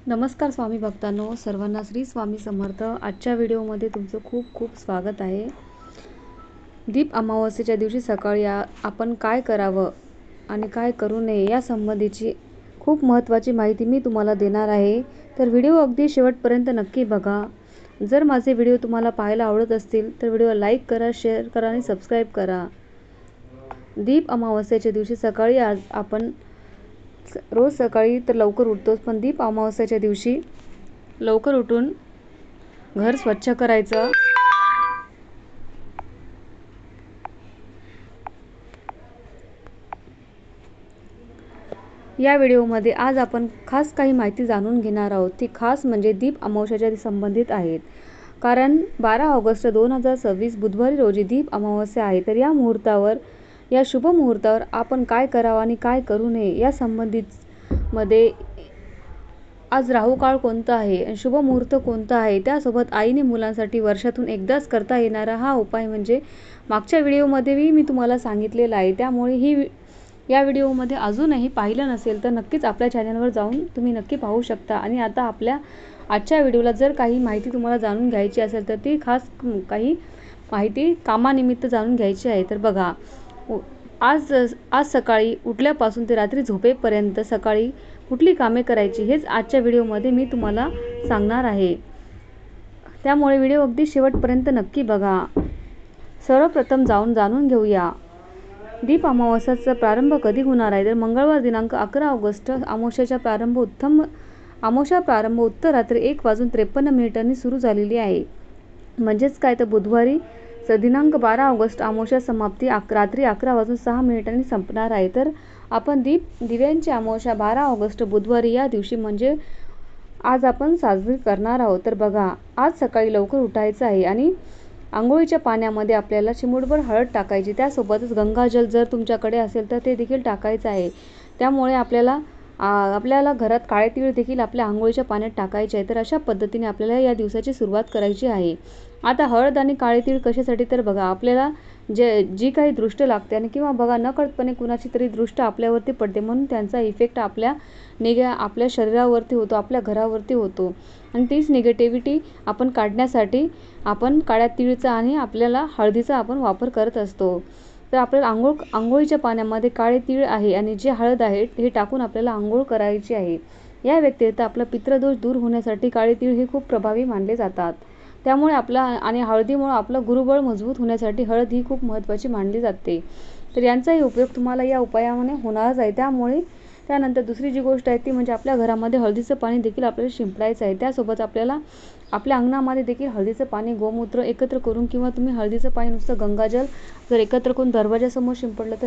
नमस्कार स्वामी भक्तांनो, सर्वांना श्री स्वामी समर्थ। आजच्या व्हिडिओमध्ये तुमचं खूप खूप स्वागत आहे। दीप अमावस्येच्या दिवशी सकाळी आपण काय करावं आणि काय करू नये या संबंधीची खूप महत्त्वाची माहिती मी तुम्हाला देणार आहे। तर व्हिडिओ अगदी शेवटपर्यंत नक्की बघा। जर माझे व्हिडिओ तुम्हाला पाहायला आवडत असतील तर व्हिडिओला लाईक करा, शेअर करा आणि सबस्क्राईब करा। दीप अमावस्येच्या दिवशी सकाळी आज आपण रोज सकाळी तर लवकर उठतोच, पण दीप अमावस्येच्या दिवशी लवकर उठून घर स्वच्छ करायचं। या व्हिडिओमध्ये आज आपण खास काही माहिती जाणून घेणार आहोत। ती खास म्हणजे दीप अमावस्येच्या संबंधित आहेत, कारण 12 ऑगस्ट 2026 बुधवारी रोजी दीप अमावस्या आहे। तर या शुभ मुहूर्तावर आपण काय करावं आणि काय करू नये या संबंधित मध्ये आज राहू काळ कोणता आहे आणि शुभ मुहूर्त कोणता आहे, त्यासोबत आईने मुलांसाठी वर्षातून एकदाच करता येणारा हा उपाय म्हणजे मागच्या व्हिडिओमध्येही मी तुम्हाला सांगितलेला आहे। त्यामुळे या व्हिडिओमध्ये अजूनही पाहिलं नसेल तर नक्कीच आपल्या चॅनलवर जाऊन तुम्ही नक्की पाहू शकता। आणि आता आजच्या व्हिडिओला जर काही माहिती तुम्हाला जाणून घ्यायची असेल तर ती खास काही माहिती कामानिमित्त जाणून घ्यायची आहे। तर बघा, आज सकाळी उठल्यापासून ते रात्री झोपेपर्यंत सकाळी कुठली कामे करायची हेच आजच्या व्हिडिओमध्ये मी तुम्हाला सांगणार आहे। त्यामुळे व्हिडिओ अगदी शेवटपर्यंत नक्की बघा। सर्वप्रथम जाणून घेऊया दीप अमावस्येचा प्रारंभ कधी होणार आहे। तर मंगळवार दिनांक 11 ऑगस्ट अमावस्येचा प्रारंभ उत्तर रात्री 1:53 सुरू झालेली आहे। म्हणजेच काय, तर बुधवारी दिनांक 12 ऑगस्ट अमावस्या समाप्ती रात्री 11:06 संपणार आहे। तर आपण दिव्यांची अमावस्या 12 ऑगस्ट बुधवारी या दिवशी म्हणजे आज आपण साजरी करणार आहोत। तर बघा, आज सकाळी लवकर उठायचं आहे आणि आंघोळीच्या पाण्यामध्ये आपल्याला चिमूटभर हळद टाकायची, त्यासोबतच गंगाजल जर तुमच्याकडे असेल तर ते देखील टाकायचं आहे। त्यामुळे आपल्याला घरात काळे तीळ देखील आपल्या आंघोळीच्या पाण्यात टाकायचे आहे। तर अशा पद्धतीने आपल्याला या दिवसाची सुरुवात करायची आहे। आता हळद आणि काळे तीळ कशासाठी, तर बघा, आपल्याला जी काही दृष्ट लागते आणि किंवा बघा नकळतपणे कुणाची तरी दृष्ट आपल्यावरती पडते, म्हणून त्यांचा इफेक्ट आपल्या शरीरावरती होतो, आपल्या घरावरती होतो। आणि तीच निगेटिव्हिटी आपण काढण्यासाठी आपण काळ्या तीळचा आणि आपल्याला हळदीचा आपण वापर करत असतो। तर आपल्याला आंघोळीच्या पाण्यामध्ये काळे तीळ आहे आणि जे हळद आहे हे टाकून आपल्याला आंघोळ करायची आहे। या व्यतिरिक्त आपला पितृदोष दूर होण्यासाठी काळे तीळ हे खूप प्रभावी मानले जातात। त्यामुळे आणि हळदीमुळे आपलं गुरुबळ मजबूत होण्यासाठी हळद ही खूप महत्त्वाची मानली जाते। तर यांचाही उपयोग तुम्हाला या उपायाने होणारच आहे। त्यानंतर दुसरी जी गोष्ट आहे ती म्हणजे आपल्या घरामध्ये हळदीचं पाणी देखील आपल्याला शिंपडायचं आहे। त्यासोबत आपल्याला आपल्या अंगणामध्ये देखील हळदीचं पाणी, गोमूत्र एकत्र करून किंवा तुम्ही हळदीचं पाणी नुसतं गंगाजल जर एकत्र करून दरवाजासमोर शिंपडलं तर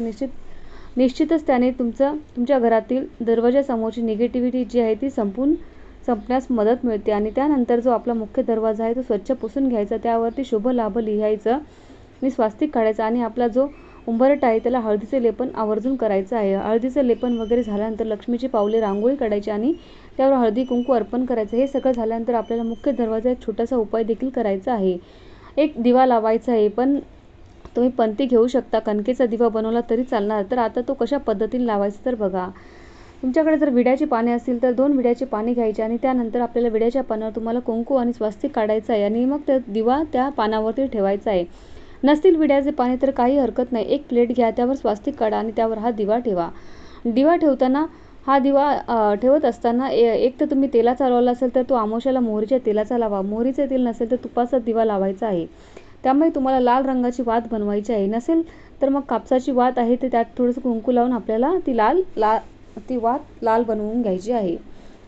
निश्चितच त्याने तुमच्या घरातील दरवाजासमोरची निगेटिव्हिटी जी आहे ती संपण्यास मदत मिळते। आणि त्यानंतर जो आपला मुख्य दरवाजा आहे तो स्वच्छ पुसून घ्यायचा, त्यावरती शुभ लाभ लिहायचं आणि स्वास्तिक काढायचं आणि आपला जो उंबरठा आहे त्याला हळदीचे लेपन आवर्जून करायचं आहे। हळदीचं लेपन वगैरे झाल्यानंतर लक्ष्मीची पावले रांगोळी काढायची आणि त्यावर हळदी कुंकू अर्पण करायचं। हे सगळं झाल्यानंतर आपल्याला मुख्य दरवाजा एक छोटासा उपाय देखील करायचा आहे। एक दिवा लावायचा आहे, पण तुम्ही पंती घेऊ शकता, कणकेचा दिवा बनवला तरी चालणार। तर आता तो कशा पद्धतीने लावायचा, तर बघा, तुमच्याकडे जर विड्याची पाने असतील तर 2 विड्याची पाने घ्यायची आणि त्यानंतर आपल्याला विड्याच्या पानावर तुम्हाला कुंकू आणि स्वास्तिक काढायचं आहे आणि मग दिवा त्या पानावरती ठेवायचा आहे। नसतील विड्याचे पाने तर काही हरकत नाही, एक प्लेट घ्या, त्यावर स्वास्तिक काढा आणि त्यावर हा दिवा ठेवा। दिवा ठेवताना हा दिवा ठेवत असताना एक तर तुम्ही तेलाचा लावला असेल तर तो अमावस्येला मोहरीच्या तेलाचा लावा, मोहरीचे तेल नसेल तर तुपाचा दिवा लावायचा आहे। त्यामुळे तुम्हाला लाल रंगाची वात बनवायची आहे, नसेल तर मग कापसाची वात आहे तर त्यात थोडंसं कुंकू लावून आपल्याला ती वात लाल बनवून घ्यायची आहे।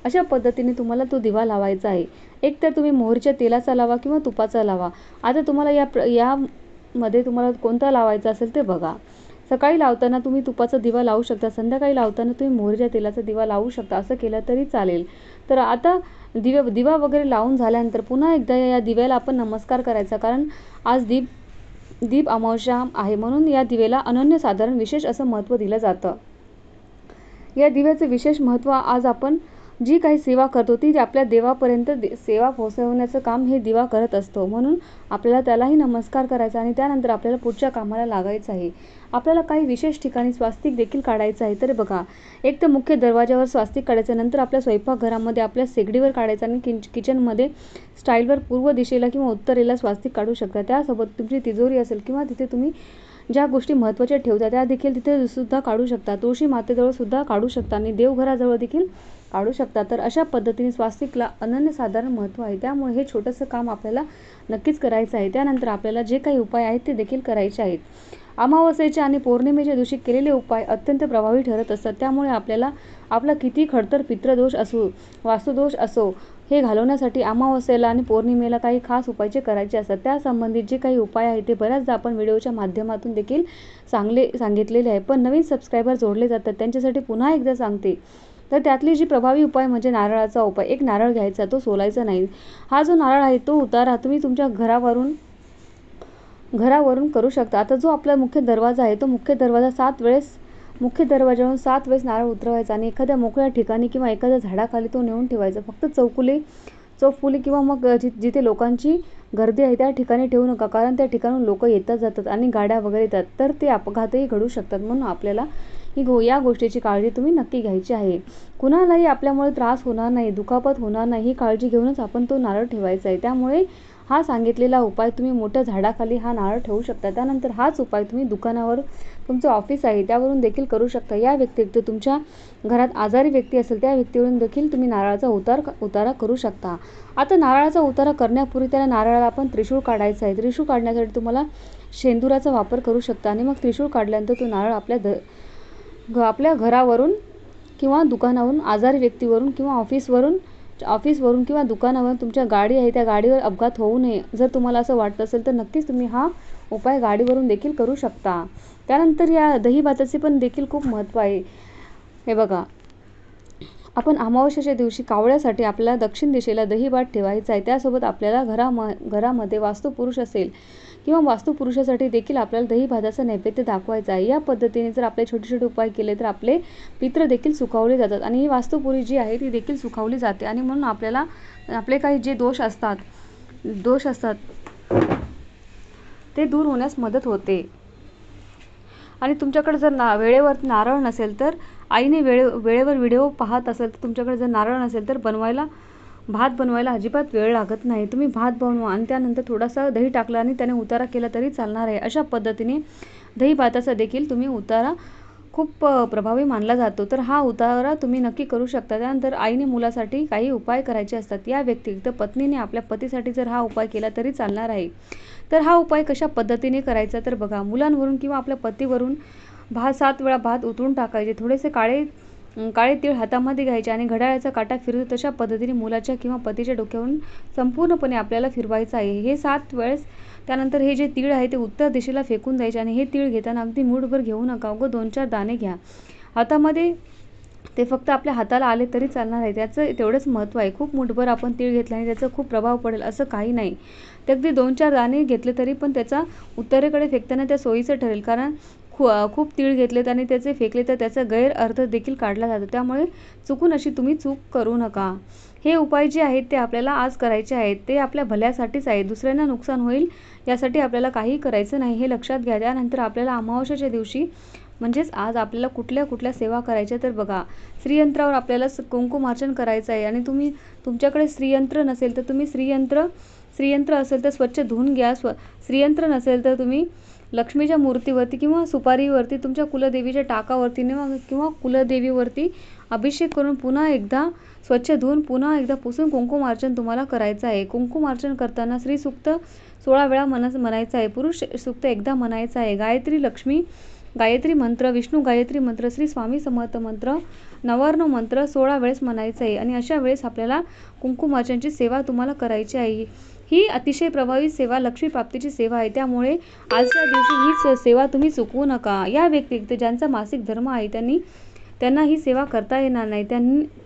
अशा पद्धतीने तुम्हाला तो दिवा लावायचा आहे। एक तर तुम्ही मोहरीच्या तेलाचा लावा किंवा तुपाचा लावा। आता तुम्हाला यामध्ये तुम्हाला कोणता लावायचा असेल ते बघा। सकाळी लावताना तुम्ही तुपाचा दिवा लावू शकता, संध्याकाळी लावताना तुम्ही मोहरीच्या तेलाचा दिवा लावू शकता, असं केलं तरी चालेल। तर आता दिवा वगैरे लावून झाल्यानंतर पुन्हा एकदा या दिव्याला आपण नमस्कार करायचा, कारण आज दीप अमावस्या आहे, म्हणून या दिव्याला अनन्यसाधारण विशेष असं महत्त्व दिलं जातं। या दिव्याचं विशेष महत्त्व आज आपण जी काही सेवा करतो ती आपल्या देवापर्यंत सेवा पोहोचवण्याचं काम हे दिवा करत असतो. म्हणून आपल्याला त्यालाही नमस्कार करायचा आणि त्यानंतर आपल्याला पुढच्या कामाला लागायचं आहे. आपल्याला काही विशेष ठिकाणी स्वास्तिक देखील काढायचं आहे. तर बघा, एक तर मुख्य दरवाजावर स्वास्तिक काढायचं, नंतर आपल्या स्वयंपाकघरामध्ये आपल्या शेगडीवर काढायचं आणि किचनमध्ये स्टाईलवर पूर्व दिशेला किंवा उत्तरेला स्वास्तिक काढू शकता. त्यासोबत तुमची तिजोरी असेल किंवा तिथे तुम्ही ज्या गोष्टी महत्त्वाच्या ठेवता त्या देखील तिथे सुद्धा काढू शकता. तुळशी मातेजवळ सुद्धा काढू शकता आणि देवघराजवळ देखील काढू शकता. तर अशा पद्धतीने स्वास्तिकला अनन्यसाधारण महत्त्व आहे. त्यामुळे हे छोटंसं काम आपल्याला नक्कीच करायचं आहे. त्यानंतर आपल्याला जे काही उपाय आहेत ते देखील करायचे आहेत. अमावस्येच्या आणि पौर्णिमेच्या दिवशी केलेले उपाय अत्यंत प्रभावी ठरत असतात. त्यामुळे आपल्याला आपला किती खडतर पितृदोष असो, वास्तुदोष असो, हे घालवण्यासाठी अमावस्येला आणि पौर्णिमेला काही खास उपाय करायचे असतात. त्यासंबंधित जे काही उपाय आहेत ते बऱ्याचदा आपण व्हिडिओच्या माध्यमातून देखील सांगितलेले आहे. पण नवीन सबस्क्रायबर जोडले जातात त्यांच्यासाठी पुन्हा एकदा सांगते. तर त्यातली जी प्रभावी उपाय म्हणजे नारळाचा उपाय. एक नारळ घ्यायचा, तो सोलायचा नाही. हा जो नारळ आहे तो उतारा तुम्ही तुमच्या घरावरून करू शकता. आता जो आपला मुख्य दरवाजा आहे तो मुख्य दरवाजावरून 7 वेळेस नारळ उतरवायचा आणि एखाद्या मोकळ्या ठिकाणी किंवा एखाद्या झाडाखाली तो नेऊन ठेवायचा. फक्त चौफुली किंवा मग जिथे लोकांची गर्दी आहे त्या ठिकाणी ठेवू नका, कारण त्या ठिकाणून लोक येतात जातात आणि गाड्या वगैरे येतात, तर ते अपघातही घडू शकतात. म्हणून आपल्याला या गोष्टीची काळजी तुम्ही नक्की घ्यायची आहे. कुणालाही आपल्यामुळे त्रास होणार नाही, दुखापत होणार नाही ही काळजी घेऊनच आपण तो नारळ ठेवायचा आहे. त्यामुळे हा सांगितलेला उपाय तुम्ही मोठ्या झाडाखाली हा नारळ ठेवू शकता. त्यानंतर हाच उपाय तुम्ही दुकानावर, तुमचं ऑफिस आहे त्यावरून देखील करू शकता. या व्यतिरिक्त तुमच्या घरात आजारी व्यक्ती असेल त्या व्यक्तीवरून देखील तुम्ही नारळाचा उतारा करू शकता. आता नारळाचा उतारा करण्यापूर्वी त्या नारळाला आपण त्रिशूळ काढायचा आहे. त्रिशूळ काढण्यासाठी तुम्हाला शेंदुराचा वापर करू शकता आणि मग त्रिशूळ काढल्यानंतर तो नारळ आपल्या घरावरून किंवा दुकानावरून, आजारी व्यक्तीवरून किंवा ऑफिसवरून किंवा दुकानावरून, तुमच्या गाडी आहे त्या गाडीवर अपघात होऊ नये जर तुम्हाला असं वाटत असेल तर नक्कीच तुम्ही हा उपाय गाडीवरून देखील करू शकता. त्यानंतर या दही भाताचे पण देखील खूप महत्त्व आहे. हे बघा, आपण अमावस्येच्या दिवशी कावळ्यासाठी आपल्याला दक्षिण दिशेला दही भात ठेवायचा आहे. त्यासोबत आपल्याला घरामध्ये वास्तुपुरुष असेल किंवा वास्तुपुरुषासाठी देखील आपल्याला दही भाताचा नैवेद्य दाखवायचा आहे. या पद्धतीने जर आपले छोटे छोटे उपाय केले तर आपले पितृ देखील सुखावले जातात आणि ही वास्तुपुरी जी आहे ती देखील सुखावली जाते आणि म्हणून आपल्याला आपले काही जे दोष असतात ते दूर होण्यास मदत होते. आणि तुमच्याकडे जर वेळेवर नारळ नसेल तर आईने वेळेवर व्हिडिओ पाहत असेल तर तुमच्याकडे जर नारळ नसेल तर भात बनवायला अजिबात वेळ लागत नाही. तुम्ही भात बनवा आणि त्यानंतर थोडासा दही टाकला आणि त्याने उतारा केला तरी चालणार आहे. अशा पद्धतीने दही भाताचा देखील तुम्ही उतारा खूप प्रभावी मानला जातो. तर हा उतारा तुम्ही नक्की करू शकता. त्यानंतर आईने मुलासाठी काही उपाय करायचे असतात. या व्यतिरिक्त पत्नीने आपल्या पतीसाठी जर हा उपाय केला तरी चालणार आहे. तर हा उपाय कशा पद्धतीने करायचा तर बघा, मुलांवरून किंवा आपल्या पतीवरून 7 वेळा भात उतरून टाकायचे. थोडेसे काळे तीळ हातामध्ये घ्यायचे आणि घड्याळाचा काटा फिरतो तशा पद्धतीने मुलाच्या किंवा पतीच्या डोक्यावरून संपूर्णपणे आपल्याला फिरवायचं आहे. हे 7 वेळेस. त्यानंतर हे जे तीळ आहे ते उत्तर दिशेला फेकून द्यायचे आणि हे तीळ घेताना अगदी मूठभर घेऊ नका, उगाच 2-4 दाणे घ्या हातामध्ये. ते फक्त आपल्या हाताला आले तरी चालणार आहे. त्याचं तेवढंच महत्त्व आहे. खूप मूठभर आपण तीळ घेतल्याने त्याचा खूप प्रभाव पडेल असं काही नाही. ते अगदी 2-4 दाणे घेतले तरी पण त्याचा उत्तरेकडे फेकताना त्या सोयीचं ठरेल, कारण खूप तीळ घेतलेत आणि त्याचे फेकले तर त्याचा गैरअर्थ देखील काढला जातो. त्यामुळे चुकून अशी तुम्ही चूक करू नका. हे उपाय जे आहेत ते आपल्याला आज करायचे आहेत. ते आपल्या भल्यासाठीच आहे, दुसऱ्यांना नुकसान होईल यासाठी आपल्याला काही करायचं नाही, हे लक्षात घ्या. त्यानंतर आपल्याला अमावस्येच्या दिवशी म्हणजेच आज आपल्याला कुठल्या सेवा करायच्या तर बघा, श्रीयंत्रावर आपल्याला कुंकुमार्चन करायचं आहे आणि तुमच्याकडे श्रीयंत्र नसेल तर तुम्ही श्रीयंत्र असेल तर स्वच्छ धुवून घ्या. श्रीयंत्र नसेल तर तुम्ही लक्ष्मीच्या मूर्तीवरती किंवा सुपारीवरती, तुमच्या कुलदेवीच्या टाकावरती किंवा कुलदेवीवरती अभिषेक करून पुन्हा एकदा स्वच्छ धुवून पुन्हा एकदा पुसून कुंकुमार्चन तुम्हाला करायचं आहे. कुंकुमार्चन करताना श्रीसूक्त 16 वेळा म्हणायचं आहे. पुरुष सूक्त एकदा म्हणायचं आहे. गायत्री मंत्र, विष्णू गायत्री मंत्र, श्री स्वामी समर्थ मंत्र, नवर्ण मंत्र 16 वेळेस म्हणायचं आहे आणि अशा वेळेस आपल्याला कुंकुमार्चनची सेवा तुम्हाला करायची आहे. ही अतिशय प्रभावी सेवा लक्ष्मी प्राप्तीची सेवा आहे. त्यामुळे आजच्या दिवशी हीच सेवा तुम्ही चुकवू नका. या व्यतिरिक्त ज्यांचा मासिक धर्म आहे त्यांना ही सेवा करता येणार नाही.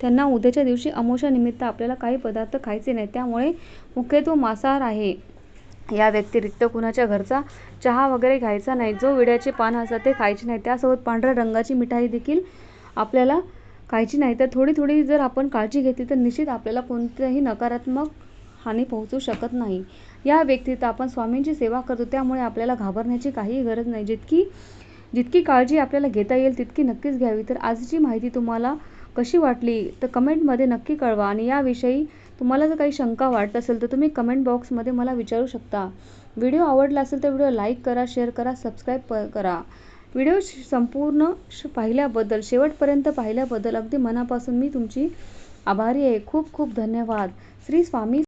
त्यांना उद्याच्या दिवशी अमावस्या निमित्त आपल्याला काही पदार्थ खायचे नाही, त्यामुळे मुख्यत्वे मांसाहार आहे. या व्यतिरिक्त कुणाच्या घरचा चहा वगैरे घ्यायचा नाही. जो विड्याचे पानं असतात ते खायचे नाही. त्यासोबत पांढऱ्या रंगाची मिठाई देखील आपल्याला काळजी नाही तर थोडी थोडी जर आपण काळजी घेतली तर निश्चित आपल्याला कोणत्याही नकारात्मक हानी पोहोचू शकत नाही. या व्यक्तीत आपण स्वामींची सेवा करतो त्यामुळे आपल्याला घाबरण्याची काही गरज नाही. जितकी काळजी आपल्याला घेता येईल तितकी नक्कीच घ्यावी. तर आजची माहिती तुम्हाला कशी वाटली तर कमेंटमध्ये नक्की कळवा आणि याविषयी तुम्हाला जर काही शंका वाटत असेल तर तुम्ही कमेंट बॉक्समध्ये मला विचारू शकता. व्हिडिओ आवडला असेल तर व्हिडिओ लाईक करा, शेअर करा, सबस्क्राईब करा. व्हिडिओ संपूर्ण पाहिल्याबद्दल, शेवटपर्यंत पाहिल्याबद्दल अगदी मनापासून मी तुमची आभारी आहे. खूप खूप धन्यवाद. श्री स्वामी